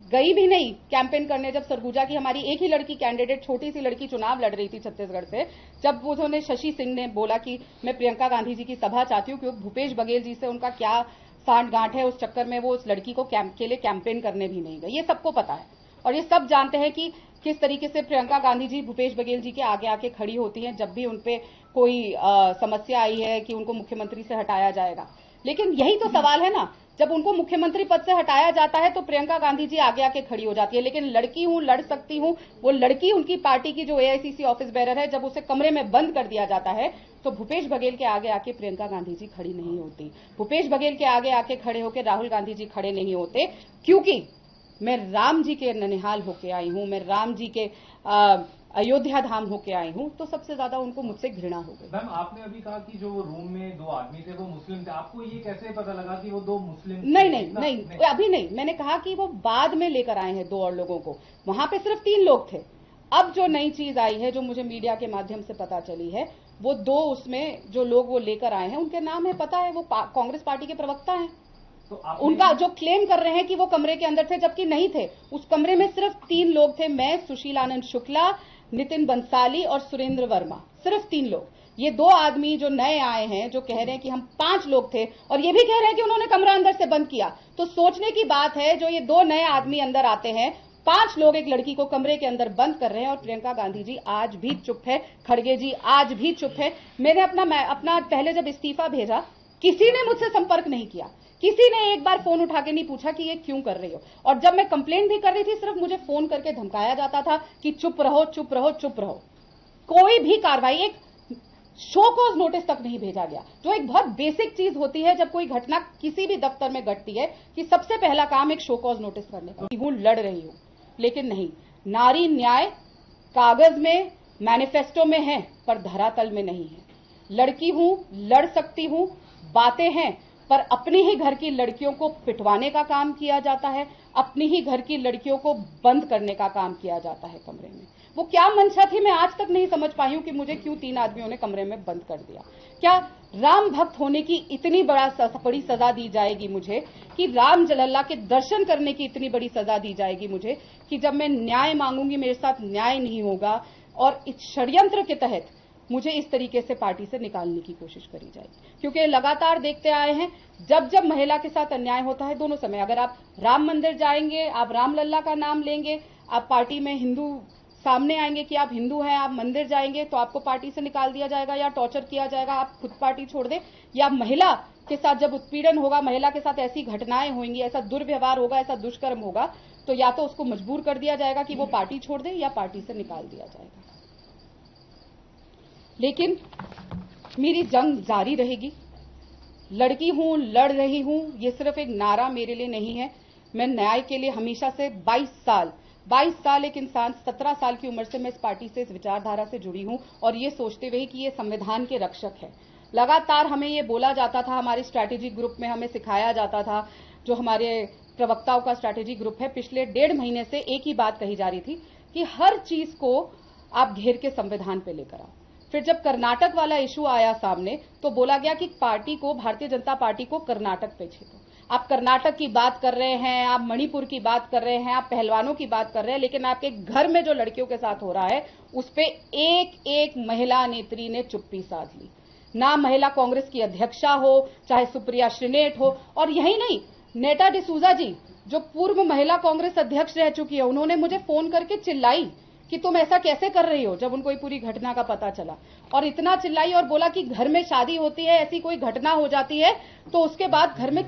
गई भी नहीं कैंपेन करने। जब सरगुजा की हमारी एक ही लड़की कैंडिडेट, छोटी सी लड़की चुनाव लड़ रही थी छत्तीसगढ़ से, जब उन्होंने शशि सिंह ने बोला कि मैं प्रियंका गांधी जी की सभा चाहती हूँ क्योंकि भूपेश बघेल जी से उनका क्या सांठ गांठ है, उस चक्कर में वो उस लड़की को के लिए कैंपेन करने भी नहीं गए। ये सबको पता है और ये सब जानते हैं कि किस तरीके से प्रियंका गांधी जी भूपेश बघेल जी के आगे आके खड़ी होती हैं जब भी उनपे कोई समस्या आई है कि उनको मुख्यमंत्री से हटाया जाएगा। लेकिन यही तो सवाल है ना, जब उनको मुख्यमंत्री पद से हटाया जाता है तो प्रियंका गांधी जी आगे आके खड़ी हो जाती है। लेकिन लड़की हूं, लड़ सकती हूं, वो लड़की उनकी पार्टी की जो एआईसीसी ऑफिस बेरर है, जब उसे कमरे में बंद कर दिया जाता है तो भूपेश बघेल के आगे आके प्रियंका गांधी जी खड़ी नहीं होती। भूपेश बघेल के आगे आके खड़े होकर राहुल गांधी जी खड़े नहीं होते, क्योंकि मैं राम जी के ननिहाल होके आई हूं, मैं राम जी के अयोध्या धाम होके आई हूं, तो सबसे ज्यादा उनको मुझसे घृणा हो गई। मैम, आपने अभी कहा कि जो रूम में 2 आदमी थे वो मुस्लिम थे, आपको ये कैसे पता लगा कि वो 2 मुस्लिम थे? नहीं, अभी नहीं, मैंने कहा कि वो बाद में लेकर आए हैं 2 और लोगों को, वहां पे सिर्फ 3 लोग थे। अब जो नई चीज आई है, जो मुझे मीडिया के माध्यम से पता चली है, वो 2 उसमें जो लोग वो लेकर आए हैं उनके नाम है, पता है, वो कांग्रेस पार्टी के प्रवक्ता हैं। तो उनका जो क्लेम कर रहे हैं कि वो कमरे के अंदर थे, जबकि नहीं थे। उस कमरे में सिर्फ 3 लोग थे, मैं, सुशील आनंद शुक्ला, नितिन बंसाली और सुरेंद्र वर्मा, सिर्फ 3 लोग। ये 2 आदमी जो नए आए हैं, जो कह रहे हैं कि हम 5 लोग थे, और ये भी कह रहे हैं कि उन्होंने कमरा अंदर से बंद किया। तो सोचने की बात है, जो ये 2 नए आदमी अंदर आते हैं, 5 लोग एक लड़की को कमरे के अंदर बंद कर रहे हैं, और प्रियंका गांधी जी आज भी चुप है, खड़गे जी आज भी चुप है। मैंने अपना पहले जब इस्तीफा भेजा, किसी ने मुझसे संपर्क नहीं किया, किसी ने एक बार फोन उठा के नहीं पूछा कि ये क्यों कर रही हो। और जब मैं कंप्लेंट भी कर रही थी, सिर्फ मुझे फोन करके धमकाया जाता था कि चुप रहो, चुप रहो, चुप रहो। कोई भी कार्रवाई, एक शो कॉज नोटिस तक नहीं भेजा गया, जो एक बहुत बेसिक चीज होती है जब कोई घटना किसी भी दफ्तर में घटती है, कि सबसे पहला काम एक शो कॉज नोटिस करने का। हूं, लड़ रही हूं, लेकिन नहीं, नारी न्याय कागज में, मैनिफेस्टो में है, पर धरातल में नहीं है। लड़की हूं, लड़ सकती हूं, बातें हैं, पर अपने ही घर की लड़कियों को पिटवाने का काम किया जाता है, अपनी ही घर की लड़कियों को बंद करने का काम किया जाता है कमरे में। वो क्या मंशा थी, मैं आज तक नहीं समझ पाई हूं कि मुझे क्यों 3 आदमियों ने कमरे में बंद कर दिया। क्या राम भक्त होने की इतनी बड़ी सजा दी जाएगी मुझे, कि राम जलल्ला के दर्शन करने की इतनी बड़ी सजा दी जाएगी मुझे, कि जब मैं न्याय मांगूंगी मेरे साथ न्याय नहीं होगा, और इस षड्यंत्र के तहत मुझे इस तरीके से पार्टी से निकालने की कोशिश करी जाएगी। क्योंकि लगातार देखते आए हैं, जब जब महिला के साथ अन्याय होता है, दोनों समय, अगर आप राम मंदिर जाएंगे, आप रामलल्ला का नाम लेंगे, आप पार्टी में हिंदू सामने आएंगे कि आप हिंदू हैं, आप मंदिर जाएंगे तो आपको पार्टी से निकाल दिया जाएगा या टॉर्चर किया जाएगा, आप खुद पार्टी छोड़ दें। या महिला के साथ जब उत्पीड़न होगा, महिला के साथ ऐसी घटनाएं होंगी, ऐसा दुर्व्यवहार होगा, ऐसा दुष्कर्म होगा, तो या तो उसको मजबूर कर दिया जाएगा कि वो पार्टी छोड़ दे, या पार्टी से निकाल दिया जाएगा। लेकिन मेरी जंग जारी रहेगी। लड़की हूं, लड़ रही हूं, ये सिर्फ एक नारा मेरे लिए नहीं है। मैं न्याय के लिए हमेशा से 22 साल एक इंसान, 17 साल की उम्र से मैं इस पार्टी से, इस विचारधारा से जुड़ी हूं, और ये सोचते हुए कि ये संविधान के रक्षक है। लगातार हमें ये बोला जाता था, हमारे स्ट्रैटेजिक ग्रुप में हमें सिखाया जाता था, जो हमारे प्रवक्ताओं का स्ट्रैटेजिक ग्रुप है, पिछले 1.5 महीने से एक ही बात कही जा रही थी कि हर चीज को आप घेर के संविधान पे लेकर आओ। फिर जब कर्नाटक वाला इशू आया सामने, तो बोला गया कि पार्टी को, भारतीय जनता पार्टी को कर्नाटक पे छेड़ो। आप कर्नाटक की बात कर रहे हैं, आप मणिपुर की बात कर रहे हैं, आप पहलवानों की बात कर रहे हैं, लेकिन आपके घर में जो लड़कियों के साथ हो रहा है, उस पे एक एक महिला नेत्री ने चुप्पी साध ली। ना महिला कांग्रेस की अध्यक्षा हो, चाहे सुप्रिया श्रीनेट हो, और यही नहीं, नेटा डिसूजा जी, जो पूर्व महिला कांग्रेस अध्यक्ष रह चुकी है, उन्होंने मुझे फोन करके चिल्लाई कि तुम ऐसा कैसे कर रही हो, जब उनको ये पूरी घटना का पता चला। और इतना चिल्लाई और बोला कि घर में शादी होती है, ऐसी कोई घटना हो जाती है तो उसके बाद घर में